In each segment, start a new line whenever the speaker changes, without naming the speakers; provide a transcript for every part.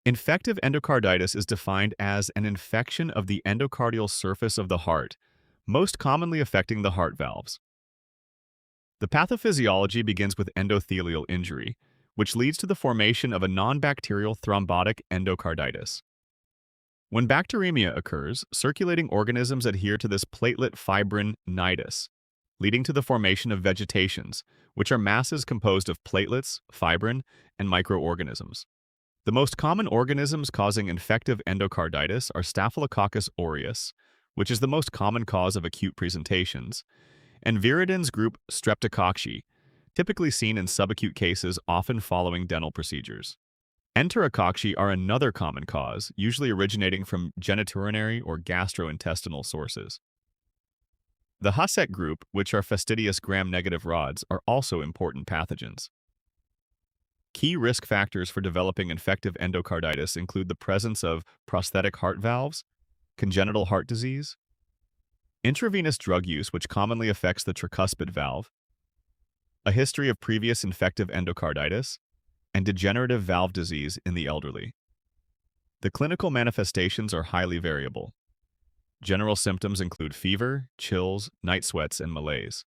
Infective endocarditis is defined as an infection of the endocardial surface of the heart, most commonly affecting the heart valves. The pathophysiology begins with endothelial injury, which leads to the formation of a non-bacterial thrombotic endocarditis. When bacteremia occurs, circulating organisms adhere to this platelet fibrin nidus, leading to the formation of vegetations, which are masses composed of platelets, fibrin, and microorganisms. The most common organisms causing infective endocarditis are Staphylococcus aureus, which is the most common cause of acute presentations, and viridans group streptococci, typically seen in subacute cases often following dental procedures. Enterococci are another common cause, usually originating from genitourinary or gastrointestinal sources. The HACEK group, which are fastidious gram-negative rods, are also important pathogens. Key risk factors for developing infective endocarditis include the presence of prosthetic heart valves, congenital heart disease, intravenous drug use which commonly affects the tricuspid valve, a history of previous infective endocarditis, and degenerative valve disease in the elderly. The clinical manifestations are highly variable. General symptoms include fever, chills, night sweats, and malaise.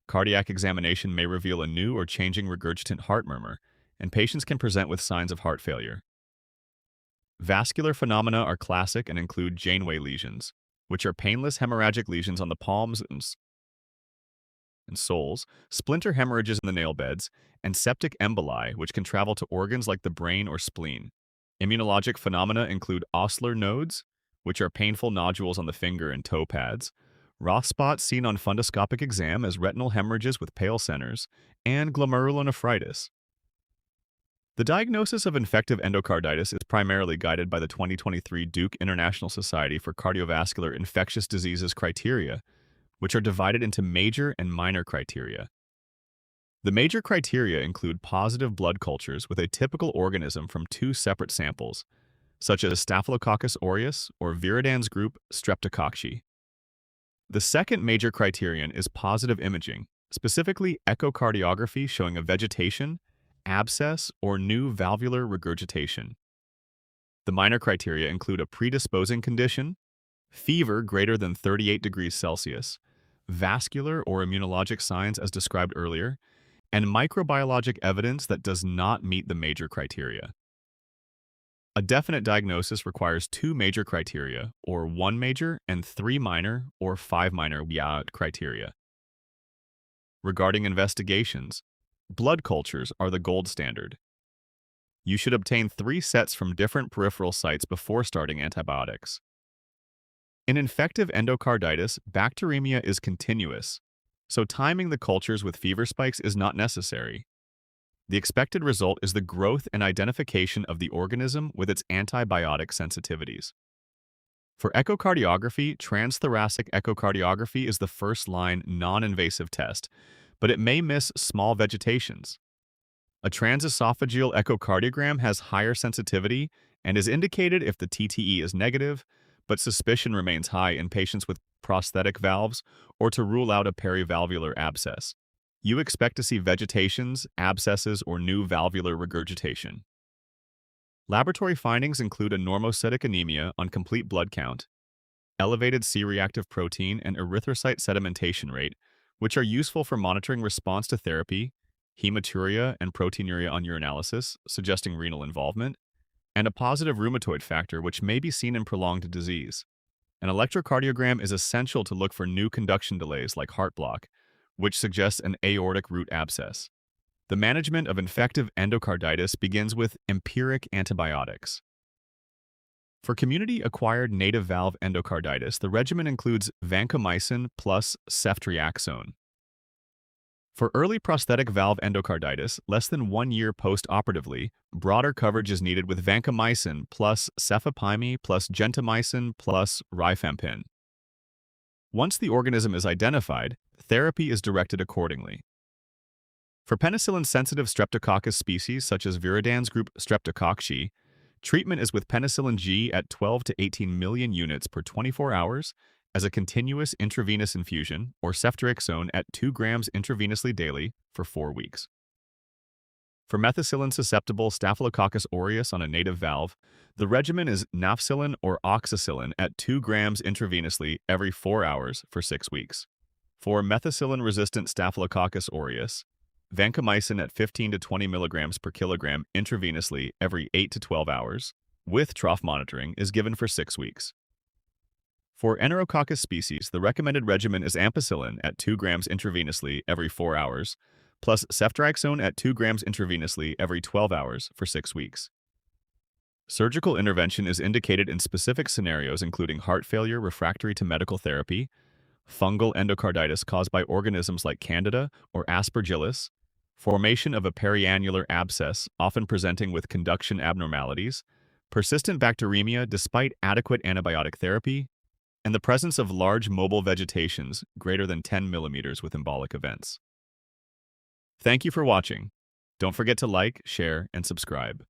Cardiac examination may reveal a new or changing regurgitant heart murmur, and patients can present with signs of heart failure. Vascular phenomena are classic and include Janeway lesions, which are painless hemorrhagic lesions on the palms and soles, splinter hemorrhages in the nail beds, and septic emboli, which can travel to organs like the brain or spleen. Immunologic phenomena include Osler nodes, which are painful nodules on the finger and toe pads, Roth spots seen on fundoscopic exam as retinal hemorrhages with pale centers, and glomerulonephritis. The diagnosis of infective endocarditis is primarily guided by the 2023 Duke International Society for Cardiovascular Infectious Diseases criteria, which are divided into major and minor criteria. The major criteria include positive blood cultures with a typical organism from two separate samples, such as Staphylococcus aureus or viridans group streptococci. The second major criterion is positive imaging, specifically echocardiography showing a vegetation, abscess, or new valvular regurgitation. The minor criteria include a predisposing condition, fever greater than 38 degrees Celsius, vascular or immunologic signs as described earlier, and microbiologic evidence that does not meet the major criteria. A definite diagnosis requires two major criteria, or one major and three minor or five minor criteria. Regarding investigations, blood cultures are the gold standard. You should obtain 3 sets from different peripheral sites before starting antibiotics. In infective endocarditis, bacteremia is continuous, so timing the cultures with fever spikes is not necessary. The expected result is the growth and identification of the organism with its antibiotic sensitivities. For echocardiography, transthoracic echocardiography is the first-line non-invasive test, but it may miss small vegetations. A transesophageal echocardiogram has higher sensitivity and is indicated if the TTE is negative, but suspicion remains high in patients with prosthetic valves or to rule out a perivalvular abscess. You expect to see vegetations, abscesses, or new valvular regurgitation. Laboratory findings include a normocytic anemia on complete blood count, elevated C-reactive protein and erythrocyte sedimentation rate, which are useful for monitoring response to therapy, hematuria and proteinuria on urinalysis, suggesting renal involvement, and a positive rheumatoid factor which may be seen in prolonged disease. An electrocardiogram is essential to look for new conduction delays like heart block, which suggests an aortic root abscess. The management of infective endocarditis begins with empiric antibiotics. For community-acquired native valve endocarditis, the regimen includes vancomycin plus ceftriaxone. For early prosthetic valve endocarditis, less than 1 year post-operatively, broader coverage is needed with vancomycin plus cefepime plus gentamicin plus rifampin. Once the organism is identified, therapy is directed accordingly. For penicillin-sensitive streptococcus species such as viridans group streptococci, treatment is with penicillin G at 12 to 18 million units per 24 hours as a continuous intravenous infusion or ceftriaxone at 2 grams intravenously daily for 4 weeks. For methicillin-susceptible Staphylococcus aureus on a native valve, the regimen is nafcillin or oxacillin at 2 grams intravenously every 4 hours for 6 weeks. For methicillin-resistant Staphylococcus aureus, vancomycin at 15 to 20 milligrams per kilogram intravenously every 8 to 12 hours, with trough monitoring, is given for 6 weeks. For enterococcus species, the recommended regimen is ampicillin at 2 grams intravenously every 4 hours, plus ceftriaxone at 2 grams intravenously every 12 hours for 6 weeks. Surgical intervention is indicated in specific scenarios including heart failure refractory to medical therapy, fungal endocarditis caused by organisms like Candida or Aspergillus, formation of a periannular abscess often presenting with conduction abnormalities, persistent bacteremia despite adequate antibiotic therapy, and the presence of large mobile vegetations greater than 10 millimeters with embolic events. Thank you for watching. Don't forget to like, share, and subscribe.